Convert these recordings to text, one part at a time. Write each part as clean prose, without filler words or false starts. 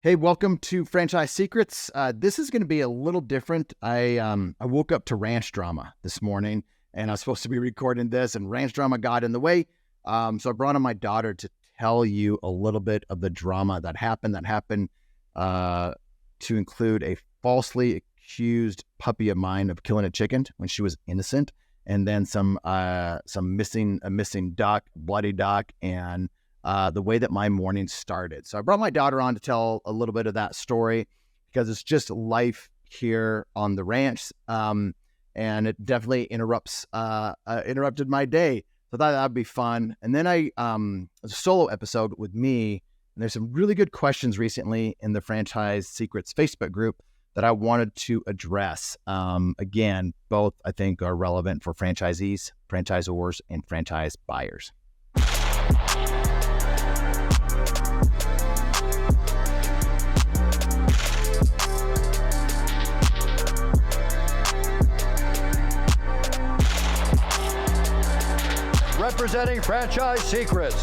Hey, welcome to Franchise Secrets. This is going to be a little different. I woke up to ranch drama this morning, and I was supposed to be recording this, and ranch drama got in the way. So I brought on my daughter to tell you a little bit of the drama that happened. To include a falsely accused puppy of mine of killing a chicken when she was innocent, and then some missing duck, bloody duck, and the way that my morning started. So I brought my daughter on to tell a little bit of that story because it's just life here on the ranch. And it definitely interrupted my day. So I thought that'd be fun. And then it was a solo episode with me. And there's some really good questions recently in the Franchise Secrets Facebook group that I wanted to address. Again, both I think are relevant for franchisees, franchisors, and franchise buyers. Representing Franchise Secrets,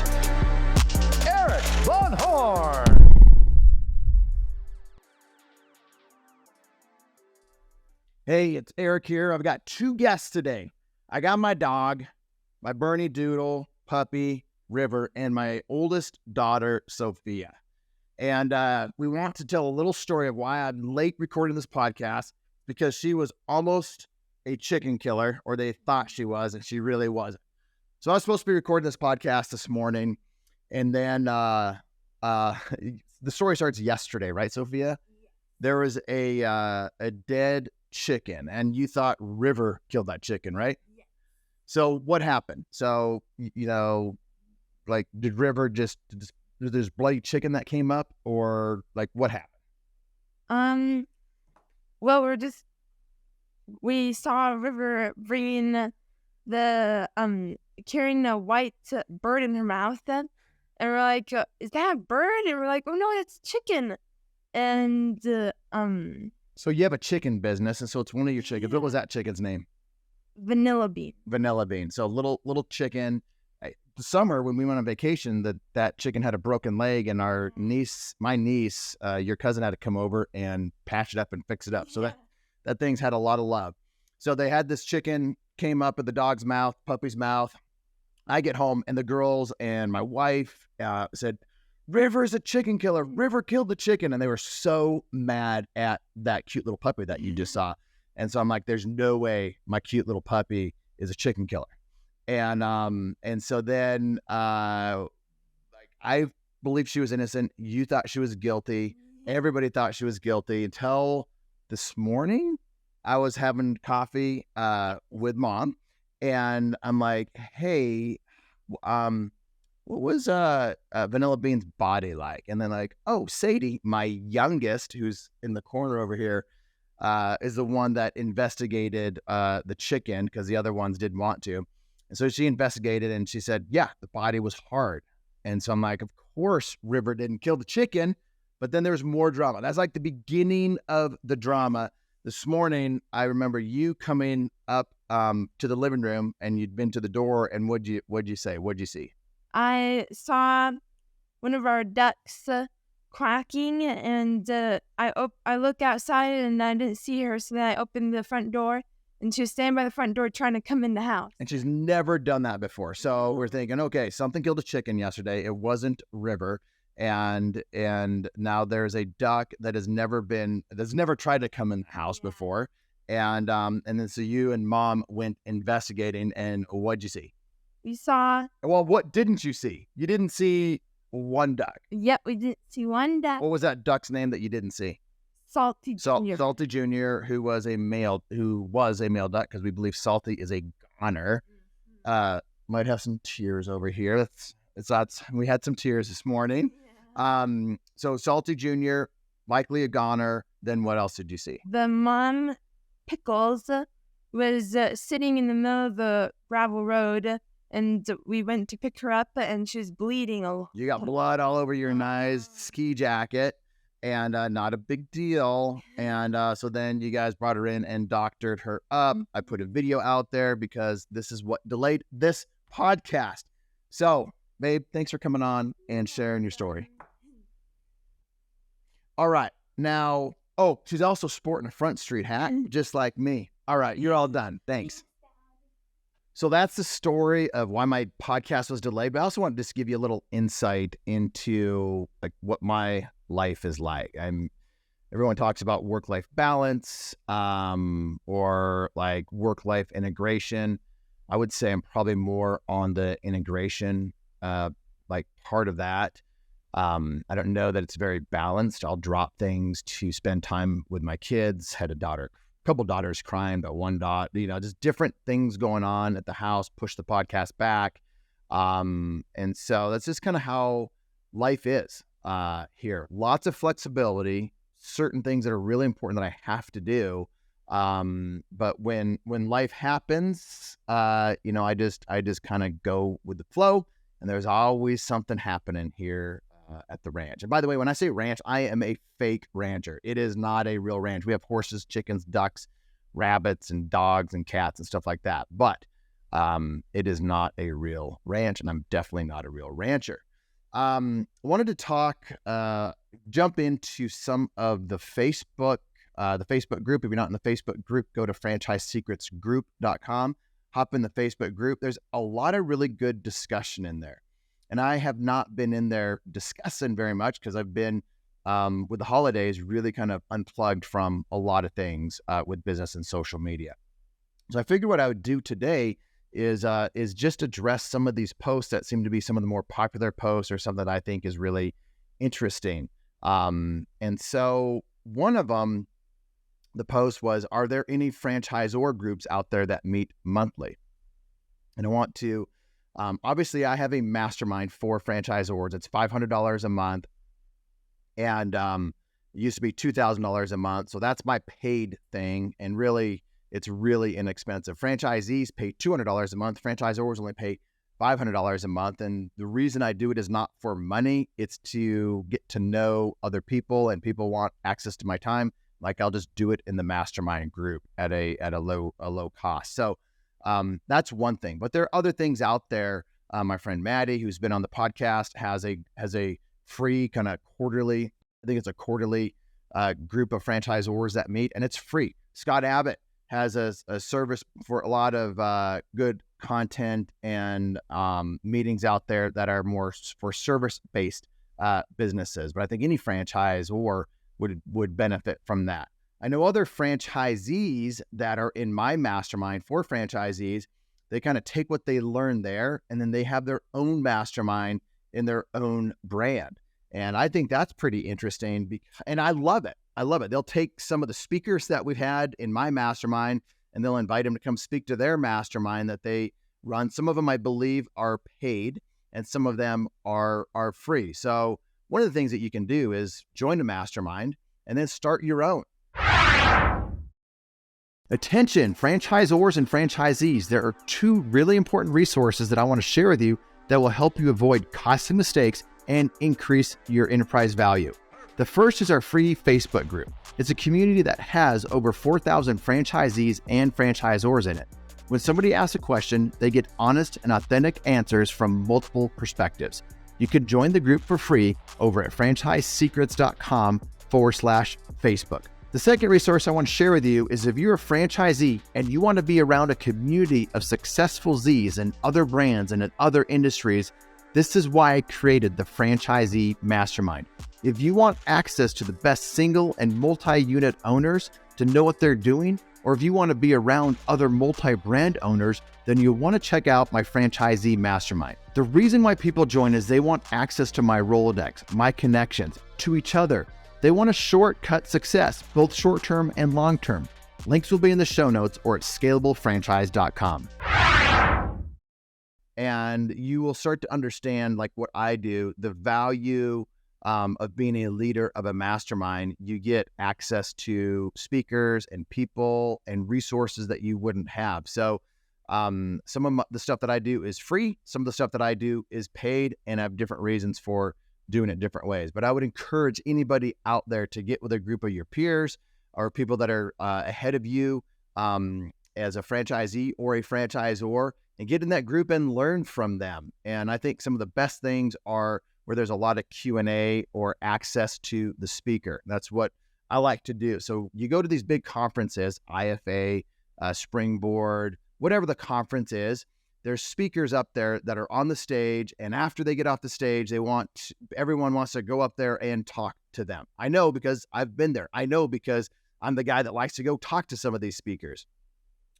Erik Van Horn. Hey, it's Erik here. I've got two guests today. I got my dog, my Bernie Doodle, puppy, River, and my oldest daughter, Sophia. And we want to tell a little story of why I'm late recording this podcast, because she was almost a chicken killer, or they thought she was, and she really wasn't. So I was supposed to be recording this podcast this morning, and then the story starts yesterday, right, Sophia? Yeah. There was a dead chicken, and you thought River killed that chicken, right? Yeah. So what happened? So, like, did River did this bloody chicken that came up, or like what happened? Well, we saw River bringing carrying a white bird in her mouth then, and we're like, is that a bird? And we're like, oh no, it's chicken. And so you have a chicken business, and so it's one of your chickens. What was that chicken's name? Vanilla Bean. So little chicken. The summer when we went on vacation, that chicken had a broken leg, and my niece, your cousin, had to come over and patch it up and fix it up. So that thing's had a lot of love. So they had this chicken, came up at the dog's mouth, puppy's mouth. I get home, and the girls and my wife said, River's a chicken killer. River killed the chicken. And they were so mad at that cute little puppy that you just saw. And so I'm like, there's no way my cute little puppy is a chicken killer. And so then I believe she was innocent. You thought she was guilty. Everybody thought she was guilty until this morning. I was having coffee with Mom, and I'm like, hey, what was Vanilla Bean's body like? And then like, oh, Sadie, my youngest, who's in the corner over here, is the one that investigated the chicken, because the other ones didn't want to. And so she investigated, and she said, yeah, the body was hard. And so I'm like, of course River didn't kill the chicken. But then there was more drama. That's like the beginning of the drama. This morning, I remember you coming up to the living room, and you'd been to the door, and what'd you say? What'd you see? I saw one of our ducks quacking, and I looked outside, and I didn't see her, so then I opened the front door, and she was standing by the front door trying to come in the house. And she's never done that before. So we're thinking, okay, something killed a chicken yesterday. It wasn't River. And now there's a duck that's never tried to come in the house before. And then so you and Mom went investigating, and what'd you see? We saw... Well, what didn't you see? You didn't see one duck. Yep, we didn't see one duck. What was that duck's name that you didn't see? Salty Jr. Salty Jr., who was a male duck, because we believe Salty is a goner. Might have some tears over here. We had some tears this morning. So Salty Jr., likely a goner. Then what else did you see? The mom, Pickles, was sitting in the middle of the gravel road, and we went to pick her up, and she was bleeding. You got blood all over your nice ski jacket, and not a big deal. And so then you guys brought her in and doctored her up. I put a video out there because this is what delayed this podcast. So, babe, thanks for coming on and sharing your story. All right. Now, oh, she's also sporting a Front Street hat, just like me. All right. You're all done. Thanks. So that's the story of why my podcast was delayed. But I also wanted to just give you a little insight into like what my life is like. Everyone talks about work-life balance, or like work-life integration. I would say I'm probably more on the integration, like part of that. I don't know that it's very balanced. I'll drop things to spend time with my kids. Had a couple daughters crying, but one daughter, just different things going on at the house, push the podcast back. And so that's just kind of how life is here. Lots of flexibility, certain things that are really important that I have to do. But when life happens, I just kind of go with the flow, and there's always something happening here at the ranch. And by the way, when I say ranch, I am a fake rancher. It is not a real ranch. We have horses, chickens, ducks, rabbits, and dogs and cats and stuff like that. But it is not a real ranch, and I'm definitely not a real rancher. Wanted to jump into some of the Facebook group. If you're not in the Facebook group, go to franchisesecretsgroup.com, hop in the Facebook group. There's a lot of really good discussion in there. And I have not been in there discussing very much because I've been, with the holidays, really kind of unplugged from a lot of things with business and social media. So I figured what I would do today is just address some of these posts that seem to be some of the more popular posts or something that I think is really interesting. And so one of them, the post was, are there any franchisor groups out there that meet monthly? And I want to, obviously I have a mastermind for franchisors. It's $500 a month. And it used to be $2,000 a month. So that's my paid thing. And really, it's really inexpensive. Franchisees pay $200 a month. Franchisors only pay $500 a month. And the reason I do it is not for money. It's to get to know other people, and people want access to my time. Like, I'll just do it in the mastermind group at a low cost. So that's one thing. But there are other things out there. My friend Maddie, who's been on the podcast, has a free kind of quarterly, I think it's a quarterly group of franchisors that meet, and it's free. Scott Abbott has a service for a lot of good content and meetings out there that are more for service-based businesses. But I think any franchisor would benefit from that. I know other franchisees that are in my mastermind for franchisees. They kind of take what they learn there, and then they have their own mastermind in their own brand. And I think that's pretty interesting, and I love it. They'll take some of the speakers that we've had in my mastermind, and they'll invite them to come speak to their mastermind that they run. Some of them, I believe, are paid, and some of them are free. So one of the things that you can do is join a mastermind and then start your own. Attention, franchisors and franchisees. There are two really important resources that I want to share with you that will help you avoid costly mistakes and increase your enterprise value. The first is our free Facebook group. It's a community that has over 4,000 franchisees and franchisors in it. When somebody asks a question, they get honest and authentic answers from multiple perspectives. You can join the group for free over at franchisesecrets.com/Facebook. The second resource I want to share with you is if you're a franchisee and you want to be around a community of successful Zs and other brands and in other industries, this is why I created the Franchisee Mastermind. If you want access to the best single and multi-unit owners to know what they're doing, or if you want to be around other multi-brand owners, then you'll want to check out my Franchisee Mastermind. The reason why people join is they want access to my Rolodex, my connections, to each other. They want a shortcut success, both short-term and long-term. Links will be in the show notes or at scalablefranchise.com. And you will start to understand, like what I do, the value of being a leader of a mastermind. You get access to speakers and people and resources that you wouldn't have. So some of the stuff that I do is free. Some of the stuff that I do is paid, and I have different reasons for doing it different ways. But I would encourage anybody out there to get with a group of your peers or people that are ahead of you as a franchisee or a franchisor, and get in that group and learn from them. And I think some of the best things are where there's a lot of Q&A or access to the speaker. That's what I like to do. So you go to these big conferences, IFA, Springboard, whatever the conference is, there's speakers up there that are on the stage, and after they get off the stage, everyone wants to go up there and talk to them. I know because I've been there. I know because I'm the guy that likes to go talk to some of these speakers.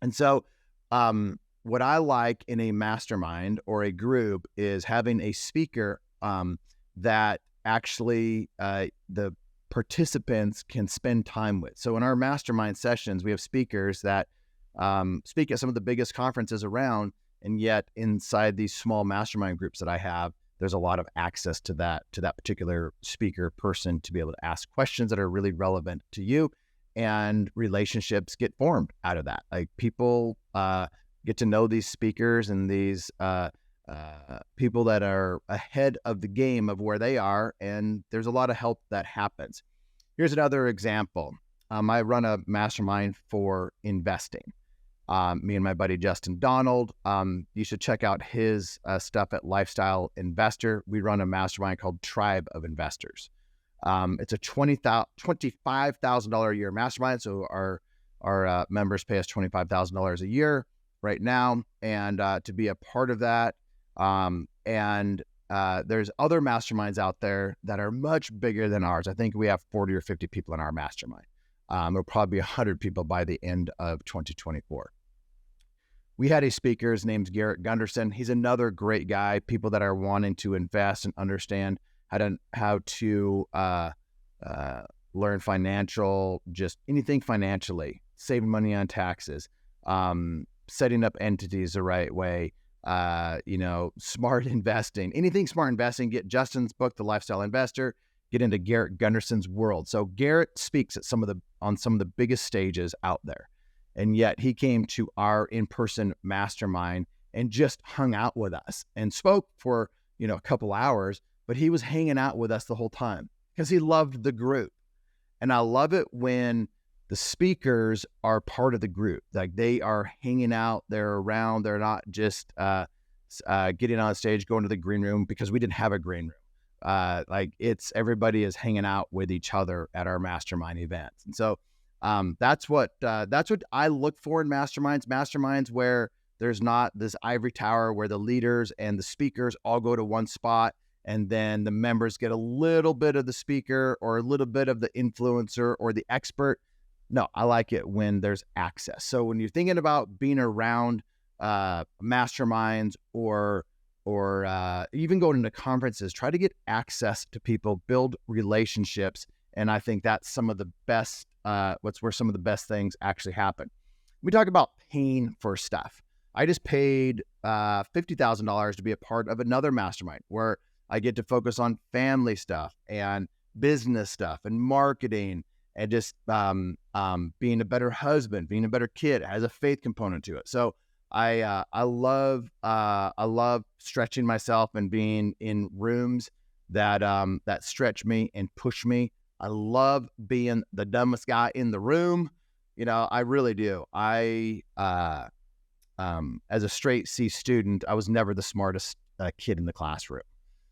And so what I like in a mastermind or a group is having a speaker that actually the participants can spend time with. So in our mastermind sessions, we have speakers that speak at some of the biggest conferences around, and yet inside these small mastermind groups that I have, there's a lot of access to that particular speaker person to be able to ask questions that are really relevant to you, and relationships get formed out of that. Like people get to know these speakers and these people that are ahead of the game of where they are, and there's a lot of help that happens. Here's another example. I run a mastermind for investing. Me and my buddy Justin Donald. You should check out his stuff at Lifestyle Investor. We run a mastermind called Tribe of Investors. It's a $25,000 a year mastermind. So our members pay us $25,000 a year right now, and to be a part of that. There's other masterminds out there that are much bigger than ours. I think we have 40 or 50 people in our mastermind. There'll probably be 100 people by the end of 2024. We had a speaker, his name's Garrett Gunderson. He's another great guy, people that are wanting to invest and understand how to learn just anything financially, saving money on taxes, setting up entities the right way, smart investing, anything smart investing. Get Justin's book, The Lifestyle Investor, get into Garrett Gunderson's world. So Garrett speaks at on some of the biggest stages out there. And yet he came to our in-person mastermind and just hung out with us and spoke for, a couple hours, but he was hanging out with us the whole time because he loved the group. And I love it when the speakers are part of the group. Like they are hanging out, they're around, they're not just getting on stage, going to the green room, because we didn't have a green room. Everybody is hanging out with each other at our mastermind events. And so that's what I look for in masterminds where there's not this ivory tower where the leaders and the speakers all go to one spot, and then the members get a little bit of the speaker or a little bit of the influencer or the expert. No, I like it when there's access. So when you're thinking about being around masterminds or even going into conferences, try to get access to people, build relationships. And I think that's some of the best, where some of the best things actually happen. We talk about paying for stuff. I just paid $50,000 to be a part of another mastermind where I get to focus on family stuff and business stuff and marketing and just being a better husband, being a better kid. It has a faith component to it. So I love stretching myself and being in rooms that stretch me and push me. I love being the dumbest guy in the room. I really do. As a straight C student, I was never the smartest kid in the classroom.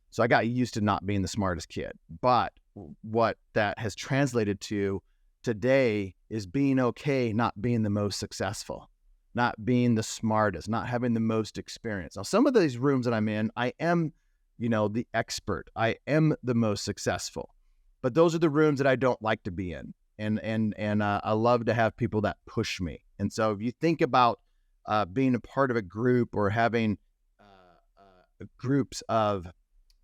So I got used to not being the smartest kid. But what that has translated to today is being okay not being the most successful, not being the smartest, not having the most experience. Now, some of these rooms that I'm in, I am, the expert. I am the most successful. But those are the rooms that I don't like to be in. And I love to have people that push me. And so if you think about being a part of a group or having groups of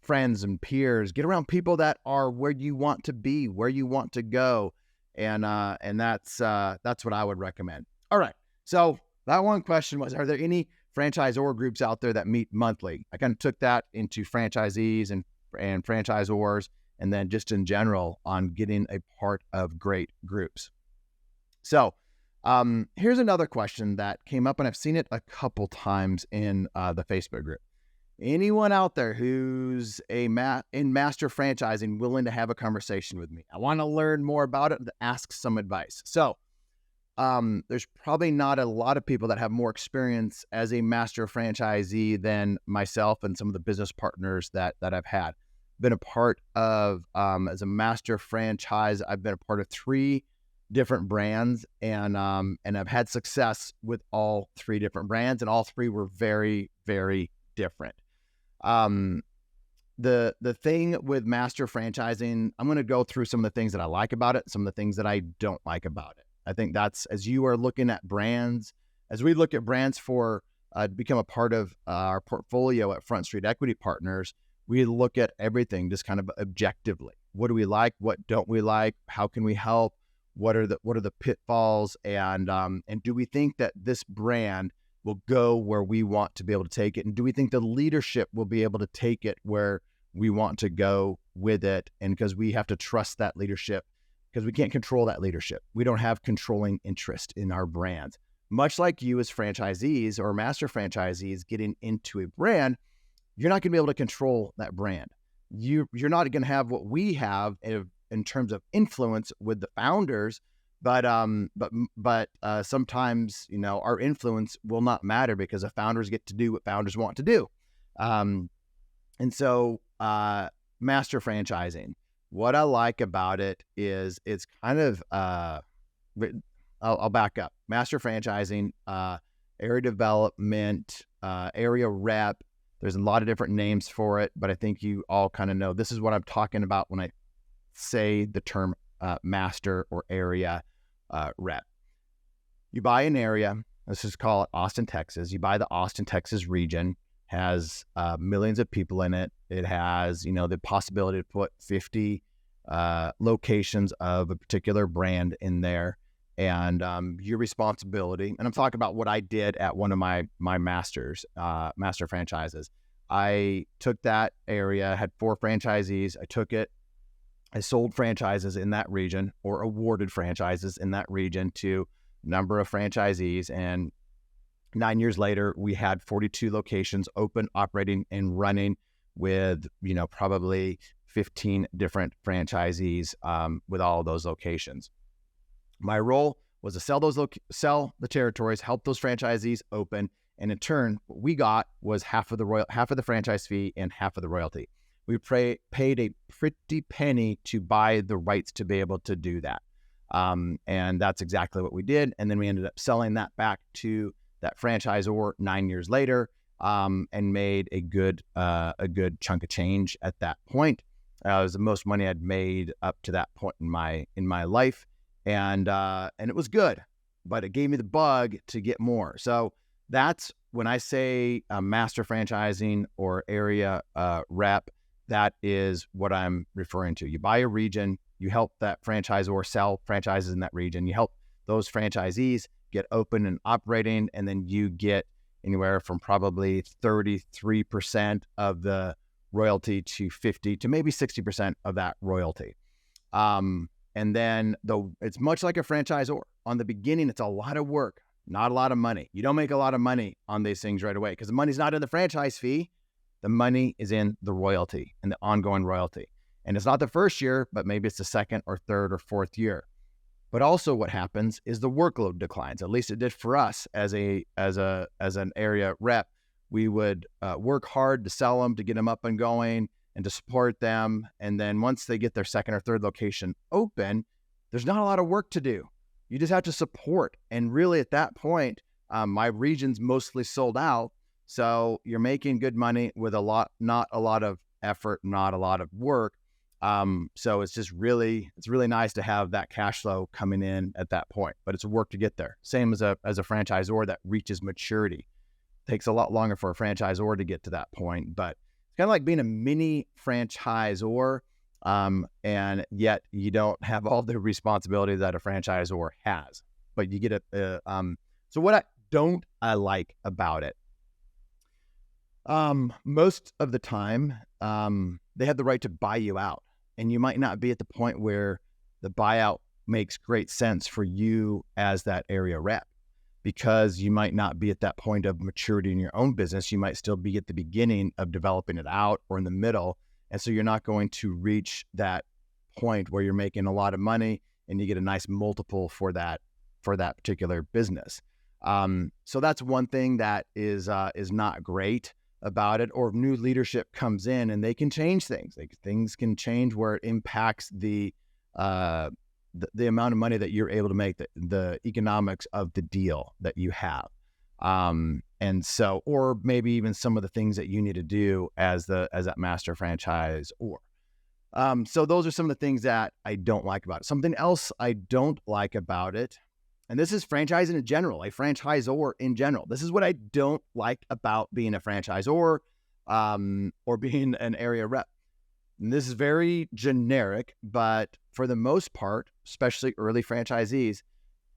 friends and peers, get around people that are where you want to be, where you want to go. And that's what I would recommend. All right. So that one question was, are there any franchisor groups out there that meet monthly? I kind of took that into franchisees and franchisors, and then just in general on getting a part of great groups. So here's another question that came up, and I've seen it a couple times in the Facebook group. Anyone out there who's in master franchising willing to have a conversation with me? I want to learn more about it and ask some advice. So there's probably not a lot of people that have more experience as a master franchisee than myself and some of the business partners that I've had. been a part of, as a master franchise, I've been a part of 3 different brands, and I've had success with all 3 different brands, and all 3 were very, very different. The thing with master franchising, I'm going to go through some of the things that I like about it, some of the things that I don't like about it. I think that's, as you are looking at brands, as we look at brands for to become a part of our portfolio at Front Street Equity Partners, we look at everything just kind of objectively. What do we like? What don't we like? How can we help? What are the pitfalls? And do we think that this brand will go where we want to be able to take it? And do we think the leadership will be able to take it where we want to go with it? And because we have to trust that leadership, because we can't control that leadership. We don't have controlling interest in our brands. Much like you as franchisees or master franchisees getting into a brand, you're not going to be able to control that brand. You're not going to have what we have in terms of influence with the founders, but sometimes, our influence will not matter because the founders get to do what founders want to do. And so master franchising, what I like about it is it's kind of, I'll back up. Master franchising, area development, area rep. There's a lot of different names for it, but I think you all kind of know this is what I'm talking about when I say the term master or area rep. You buy an area, let's just call it Austin, Texas. You buy the Austin, Texas region, has millions of people in it. It has, the possibility to put 50 locations of a particular brand in there. And your responsibility, and I'm talking about what I did at one of my master franchises. I took that area, had 4 franchisees. I took it, I sold franchises in that region or awarded franchises in that region to a number of franchisees. And 9 years later, we had 42 locations open, operating, and running with, probably 15 different franchisees with all of those locations. My role was to sell the territories, help those franchisees open, and in turn, what we got was half of the franchise fee and half of the royalty. We paid a pretty penny to buy the rights to be able to do that, and that's exactly what we did. And then we ended up selling that back to that franchisor 9 years later, and made a good chunk of change at that point. It was the most money I'd made up to that point in my life. And it was good, but it gave me the bug to get more. So that's when I say master franchising or area rep, that is what I'm referring to. You buy a region, you help that franchisor sell franchises in that region, you help those franchisees get open and operating, and then you get anywhere from probably 33% of the royalty to 50 to maybe 60% of that royalty. And then it's much like a franchisor. On the beginning, it's a lot of work, not a lot of money. You don't make a lot of money on these things right away because the money's not in the franchise fee. The money is in the royalty and the ongoing royalty. And it's not the first year, but maybe it's the second or third or fourth year. But also what happens is the workload declines. At least it did for us as an area rep. We would work hard to sell them, to get them up and going, and to support them. And then once they get their second or third location open, there's not a lot of work to do. You just have to support. And really at that point, my region's mostly sold out. So you're making good money with not a lot of effort, not a lot of work. So it's really nice to have that cash flow coming in at that point, but it's work to get there. Same as a franchisor that reaches maturity. It takes a lot longer for a franchisor to get to that point, but it's kind of like being a mini franchisor, and yet you don't have all the responsibility that a franchisor has, but you get so what I like about it? Most of the time, they have the right to buy you out, and you might not be at the point where the buyout makes great sense for you as that area rep, because you might not be at that point of maturity in your own business. You might still be at the beginning of developing it out or in the middle. And so you're not going to reach that point where you're making a lot of money and you get a nice multiple for that particular business. So that's one thing that is not great. about it, or new leadership comes in and they can change things. Like, things can change where it impacts the amount of money that you're able to make, the economics of the deal that you have. And so, or maybe even some of the things that you need to do as that master franchisor. So those are some of the things that I don't like about it. Something else I don't like about it, and this is franchising in general, a franchisor in general. This is what I don't like about being a franchisor, or being an area rep. And this is very generic, but for the most part, especially early franchisees,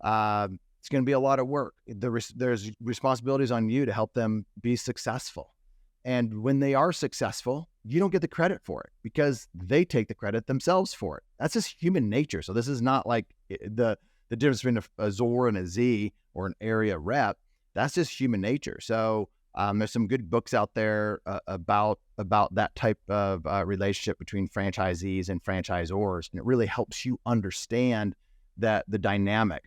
it's going to be a lot of work. There's responsibilities on you to help them be successful. And when they are successful, you don't get the credit for it because they take the credit themselves for it. That's just human nature. So this is not like the difference between a ZOR and a Z or an area rep. That's just human nature. So there's some good books out there about that type of relationship between franchisees and franchisors, and it really helps you understand the dynamic.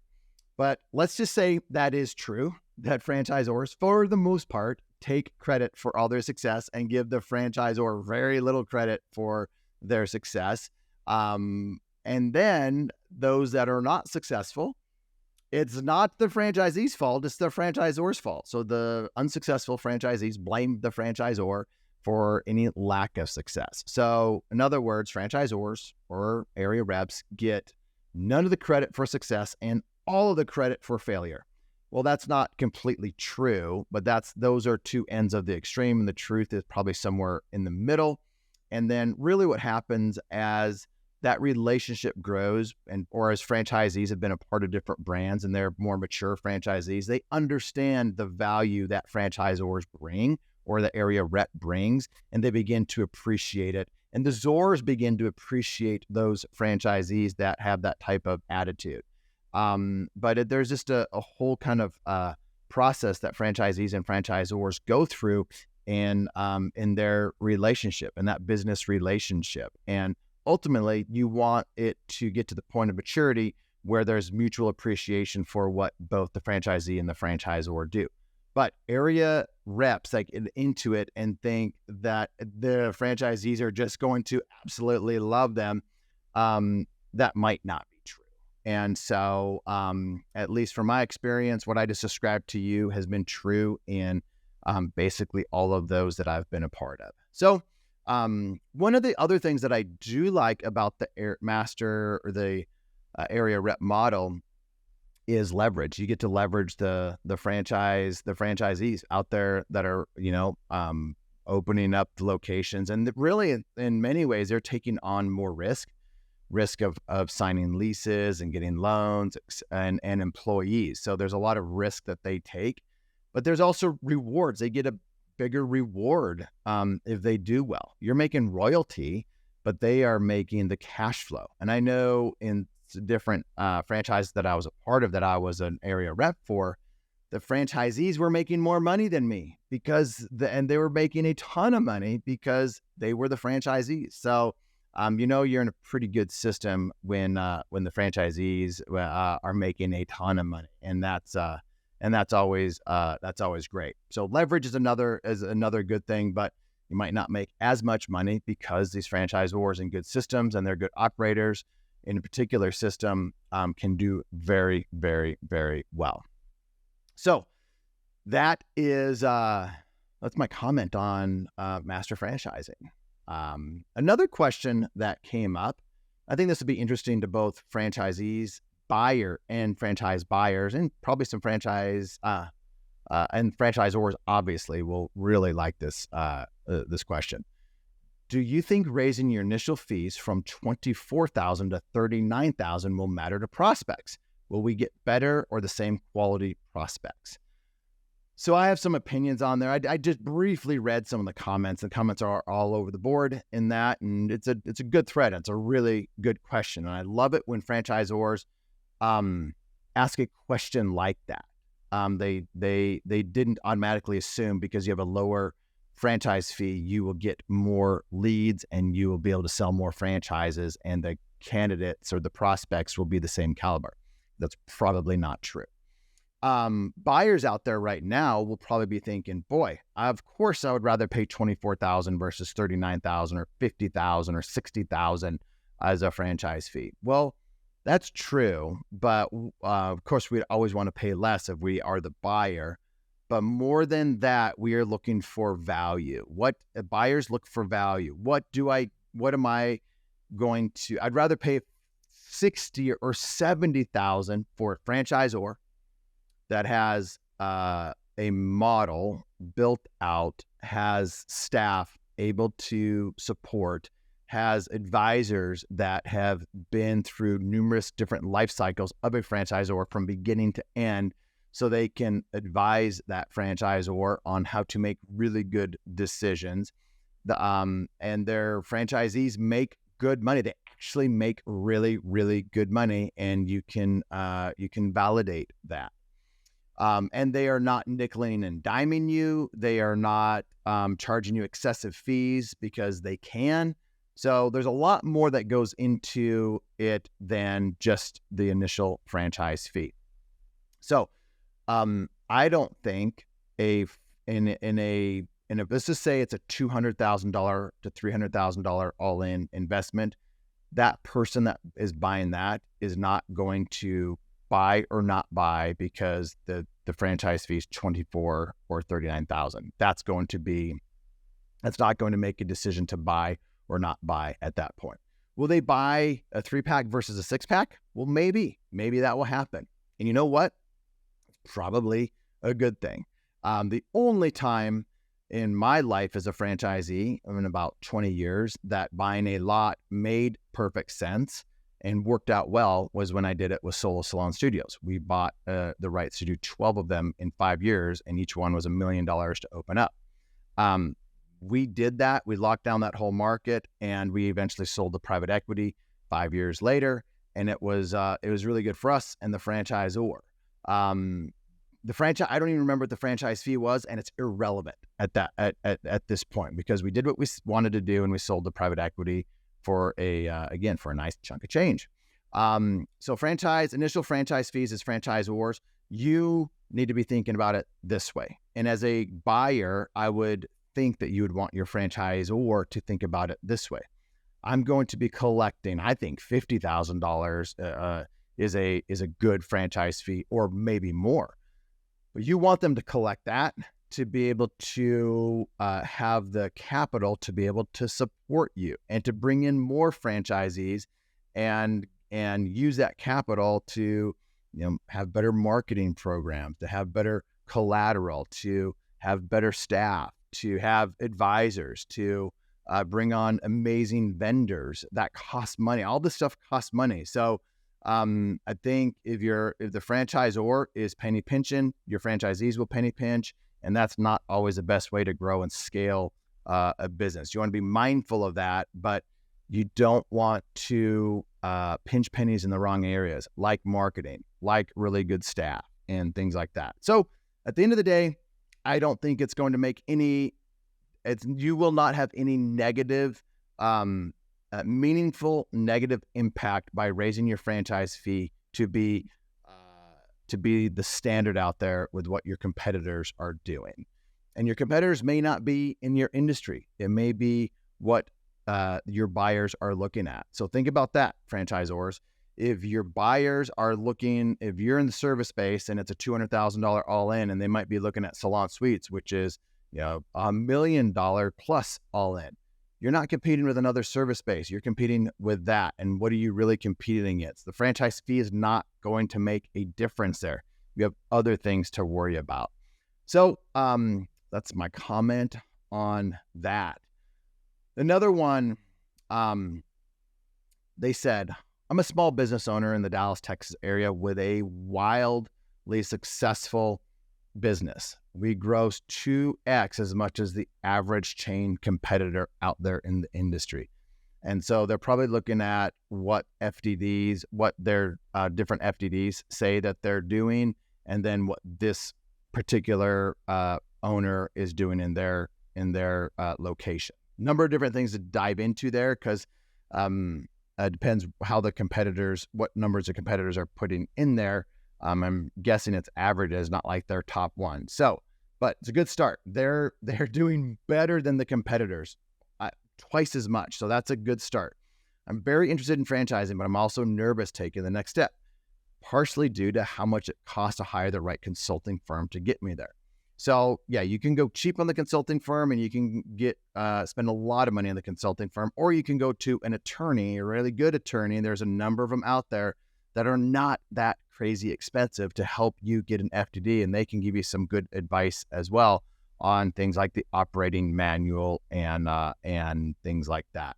But let's just say that is true, that franchisors, for the most part, take credit for all their success and give the franchisor very little credit for their success. And then those that are not successful, it's not the franchisee's fault, it's the franchisor's fault. So the unsuccessful franchisees blame the franchisor for any lack of success. So in other words, franchisors or area reps get none of the credit for success and all of the credit for failure. Well, that's not completely true, but those are two ends of the extreme, and the truth is probably somewhere in the middle. And then really what happens as that relationship grows, or as franchisees have been a part of different brands and they're more mature franchisees, they understand the value that franchisors bring or the area rep brings, and they begin to appreciate it. And the ZORs begin to appreciate those franchisees that have that type of attitude. But there's just a whole kind of process that franchisees and franchisors go through in their relationship, and that business relationship. And ultimately, you want it to get to the point of maturity where there's mutual appreciation for what both the franchisee and the franchisor do. But area reps like into it and think that the franchisees are just going to absolutely love them. That might not be true. And so, at least from my experience, what I just described to you has been true in basically all of those that I've been a part of. So, one of the other things that I do like about the master or the area rep model is leverage. You get to leverage the franchisees out there that are, opening up the locations, and really in many ways, they're taking on more risk of signing leases and getting loans and employees. So there's a lot of risk that they take, but there's also rewards. They get a bigger reward if they do well. You're making royalty, but they are making the cash flow. And I know in different franchises that I was a part of, that I was an area rep for, the franchisees were making more money than me and they were making a ton of money because they were the franchisees. So you're in a pretty good system when the franchisees are making a ton of money, and that's always great. So leverage is another good thing, but you might not make as much money because these franchisors in good systems and they're good operators in a particular system can do very, very, very well. So that is that's my comment on master franchising. Another question that came up, I think this would be interesting to both franchisees, buyer and franchise buyers, and probably some franchise and franchisors obviously will really like this question. Do you think raising your initial fees from $24,000 to $39,000 will matter to prospects? Will we get better or the same quality prospects? So I have some opinions on there. I just briefly read some of the comments. The comments are all over the board in that, and it's a good thread. It's a really good question, and I love it when franchisors ask a question like that. They didn't automatically assume because you have a lower franchise fee, you will get more leads and you will be able to sell more franchises, and the candidates or the prospects will be the same caliber. That's probably not true. Buyers out there right now will probably be thinking, boy, of course I would rather pay $24,000 versus $39,000 or $50,000 or $60,000 as a franchise fee. Well, that's true, but of course we'd always want to pay less if we are the buyer. But more than that, we are looking for value. What buyers look for value. What am I going to? I'd rather pay $60,000 or $70,000 for a franchisor that has a model built out, has staff able to support, has advisors that have been through numerous different life cycles of a franchisor from beginning to end, so they can advise that franchisor on how to make really good decisions. And their franchisees make good money. They actually make really, really good money, and you can validate that. And they are not nickeling and diming you. They are not charging you excessive fees because they can. So there's a lot more that goes into it than just the initial franchise fee. So I don't think let's just say it's a $200,000 to $300,000 all-in investment. That person that is buying that is not going to buy or not buy because the franchise fee is $24,000 or $39,000. That's not going to make a decision to buy or not buy at that point. Will they buy a 3-pack versus a 6-pack? Well, maybe that will happen. And you know what? It's probably a good thing. The only time in my life as a franchisee, in about 20 years, that buying a lot made perfect sense and worked out well was when I did it with Solo Salon Studios. We bought the rights to do 12 of them in 5 years, and each one was $1 million to open up. We did that. We locked down that whole market, and we eventually sold to private equity 5 years later, and it was really good for us and the franchisor. The franchise, I don't even remember what the franchise fee was, and it's irrelevant at this point, because we did what we wanted to do, and we sold to private equity for a nice chunk of change. So initial franchise fees as franchisors, you need to be thinking about it this way. And as a buyer, I would think that you would want your franchisor to think about it this way. I'm going to be collecting, I think $50,000 is a good franchise fee, or maybe more. But you want them to collect that to be able to have the capital to be able to support you and to bring in more franchisees and use that capital to have better marketing programs, to have better collateral, to have better staff, to have advisors, to bring on amazing vendors that cost money. All this stuff costs money. So I think if the franchisor is penny pinching, your franchisees will penny pinch, and that's not always the best way to grow and scale a business. You want to be mindful of that, but you don't want to pinch pennies in the wrong areas, like marketing, like really good staff, and things like that. So at the end of the day, I don't think it's going to make you will not have any negative, meaningful negative impact by raising your franchise fee to be the standard out there with what your competitors are doing. And your competitors may not be in your industry. It may be what your buyers are looking at. So think about that, franchisors. If your buyers are looking, if you're in the service space and it's a $200,000 all in, and they might be looking at Salon Suites, which is $1 million plus all in. You're not competing with another service space. You're competing with that. And what are you really competing against? The franchise fee is not going to make a difference there. You have other things to worry about. So that's my comment on that. Another one, they said, I'm a small business owner in the Dallas, Texas area with a wildly successful business. We gross 2x as much as the average chain competitor out there in the industry. And so they're probably looking at what their different FDDs say that they're doing, and then what this particular owner is doing in their location. Number of different things to dive into there, because it depends how what numbers the competitors are putting in there. I'm guessing its average is not like their top one. So, but it's a good start. They're doing better than the competitors, twice as much. So that's a good start. I'm very interested in franchising, but I'm also nervous taking the next step, partially due to how much it costs to hire the right consulting firm to get me there. So yeah, you can go cheap on the consulting firm and you can get spend a lot of money on the consulting firm, or you can go to an attorney, a really good attorney. And there's a number of them out there that are not that crazy expensive to help you get an FDD, and they can give you some good advice as well on things like the operating manual and things like that.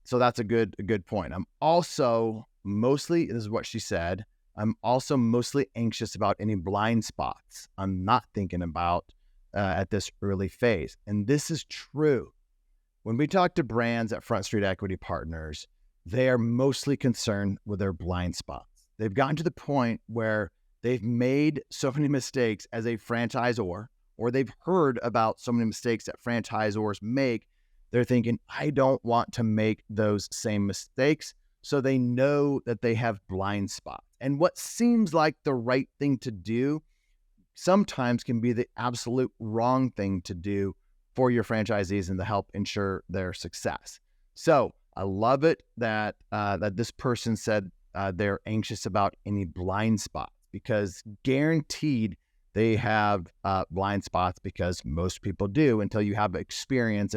So that's a good point. I'm also mostly, this is what she said, I'm also mostly anxious about any blind spots I'm not thinking about at this early phase. And this is true. When we talk to brands at Front Street Equity Partners, they are mostly concerned with their blind spots. They've gotten to the point where they've made so many mistakes as a franchisor, or they've heard about so many mistakes that franchisors make. They're thinking, I don't want to make those same mistakes. So they know that they have blind spots. And what seems like the right thing to do sometimes can be the absolute wrong thing to do for your franchisees and to help ensure their success. So I love it that this person said they're anxious about any blind spots, because guaranteed they have blind spots, because most people do, until you have experience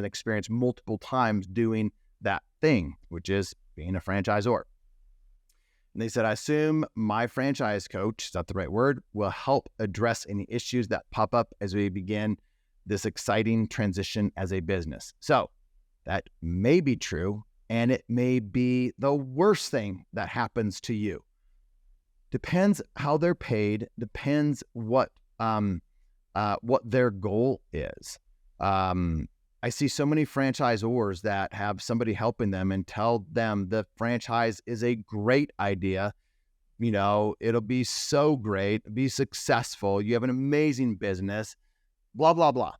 multiple times doing that thing, which is being a franchisor. And they said, I assume my franchise coach, is that the right word, will help address any issues that pop up as we begin this exciting transition as a business. So that may be true, and it may be the worst thing that happens to you. Depends how they're paid, depends what their goal is. I see so many franchisors that have somebody helping them and tell them the franchise is a great idea. You know, it'll be so great, be successful. You have an amazing business, blah, blah, blah.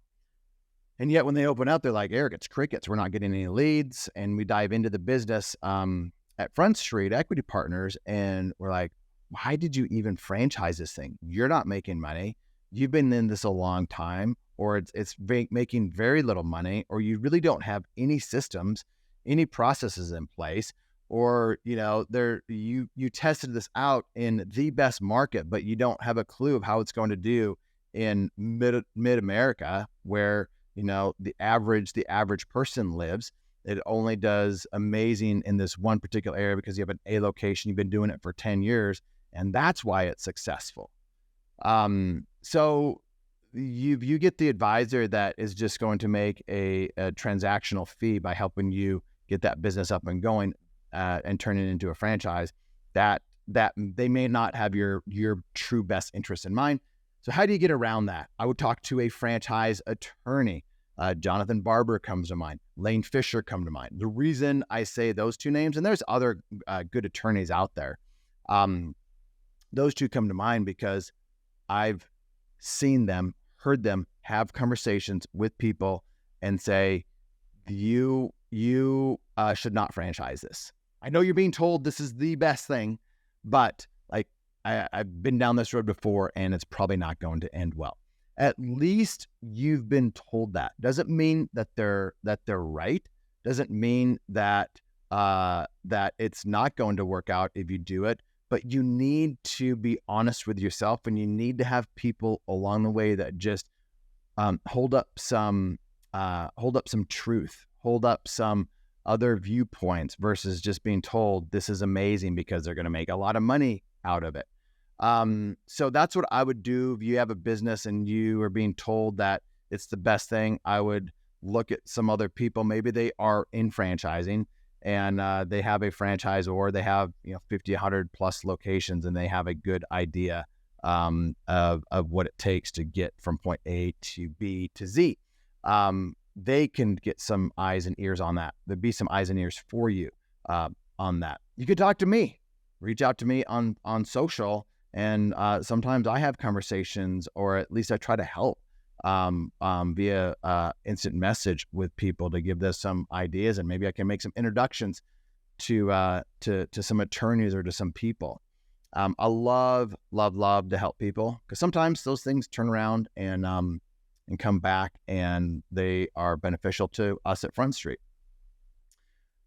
And yet when they open up, they're like, Erik, it's crickets. We're not getting any leads. And we dive into the business at Front Street Equity Partners, and we're like, why did you even franchise this thing? You're not making money. You've been in this a long time, or it's making very little money, or you really don't have any systems, any processes in place, or you tested this out in the best market, but you don't have a clue of how it's going to do in mid America, where the average person lives. It only does amazing in this one particular area because you have an A location. You've been doing it for 10 years, and that's why it's successful. So you get the advisor that is just going to make a transactional fee by helping you get that business up and going and turn it into a franchise, that they may not have your true best interest in mind. So how do you get around that? I would talk to a franchise attorney. Jonathan Barber comes to mind. Lane Fisher come to mind. The reason I say those two names, and there's other good attorneys out there, those two come to mind because I've seen them, heard them have conversations with people and say, you should not franchise this. I know you're being told this is the best thing, but I've been down this road before, and it's probably not going to end well. At least you've been told that. Doesn't mean that they're right. Doesn't mean that it's not going to work out if you do it. But you need to be honest with yourself, and you need to have people along the way that just hold up some truth, hold up some other viewpoints, versus just being told this is amazing because they're going to make a lot of money out of it. So that's what I would do. If you have a business and you are being told that it's the best thing, I would look at some other people. Maybe they are in franchising and they have a franchise, or they have 50, 100 plus locations, and they have a good idea of what it takes to get from point A to B to Z. They can get some eyes and ears on that. There'd be some eyes and ears for you on that. You could talk to me, reach out to me on social. And sometimes I have conversations, or at least I try to help via instant message with people to give them some ideas, and maybe I can make some introductions to some attorneys or to some people. I love to help people, because sometimes those things turn around and come back, and they are beneficial to us at Front Street.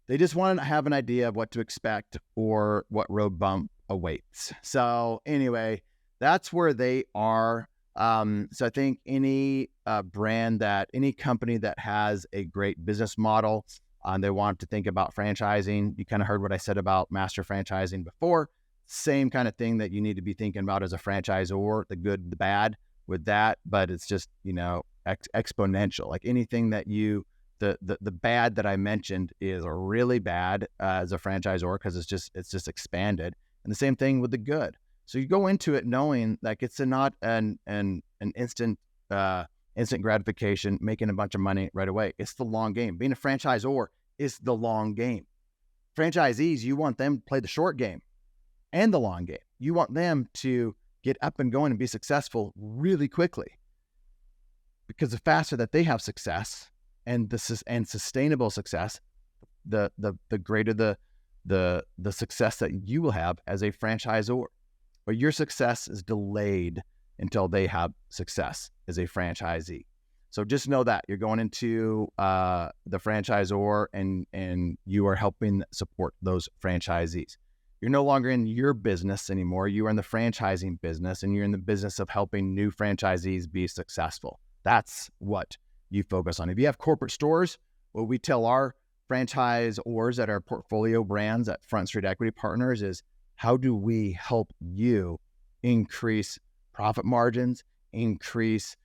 They just want to have an idea of what to expect or what road bump awaits. So anyway, that's where they are. So I think any any company that has a great business model, they want to think about franchising. You kind of heard what I said about master franchising before. Same kind of thing that you need to be thinking about as a franchisor, the good, the bad with that, but it's just, exponential. Like anything that the bad that I mentioned is really bad as a franchisor, because it's just expanded. And the same thing with the good. So you go into it knowing like it's not an instant gratification, making a bunch of money right away. It's the long game. Being a franchisor is the long game. Franchisees, you want them to play the short game and the long game. You want them to get up and going and be successful really quickly, because the faster that they have success and sustainable success, the greater the success that you will have as a franchisor. But your success is delayed until they have success as a franchisee. So just know that you're going into the franchisor, and you are helping support those franchisees. You're no longer in your business anymore. You are in the franchising business, and you're in the business of helping new franchisees be successful. That's what you focus on. If you have corporate stores, what we tell our franchisors at our portfolio brands at Front Street Equity Partners is, how do we help you increase profit margins, increase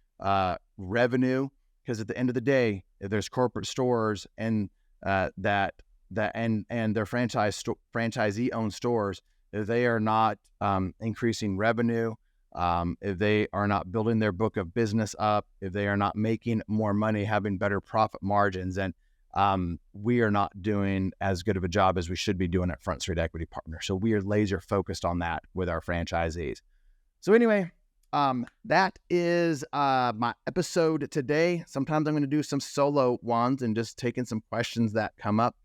revenue? Because at the end of the day, if there's corporate stores and and their franchisee owned stores, if they are not increasing revenue, if they are not building their book of business up, if they are not making more money, having better profit margins, and we are not doing as good of a job as we should be doing at Front Street Equity Partners. So we are laser focused on that with our franchisees. So anyway, that is my episode today. Sometimes I'm going to do some solo ones and just taking some questions that come up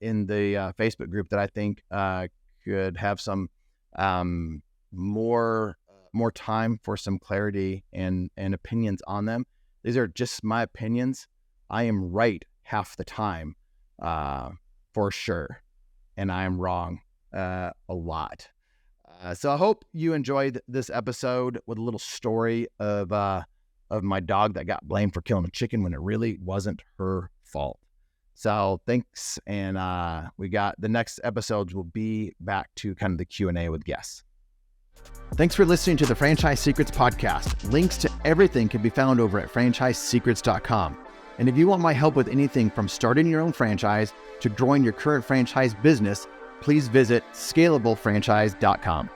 in the Facebook group that I think could have some more time for some clarity and opinions on them. These are just my opinions. I am right half the time, for sure, and I am wrong a lot. So I hope you enjoyed this episode with a little story of my dog that got blamed for killing a chicken when it really wasn't her fault. So thanks, and we got the next episodes will be back to kind of the Q&A with guests. Thanks for listening to the Franchise Secrets podcast. Links to everything can be found over at franchisesecrets.com. And if you want my help with anything from starting your own franchise to growing your current franchise business, please visit scalablefranchise.com.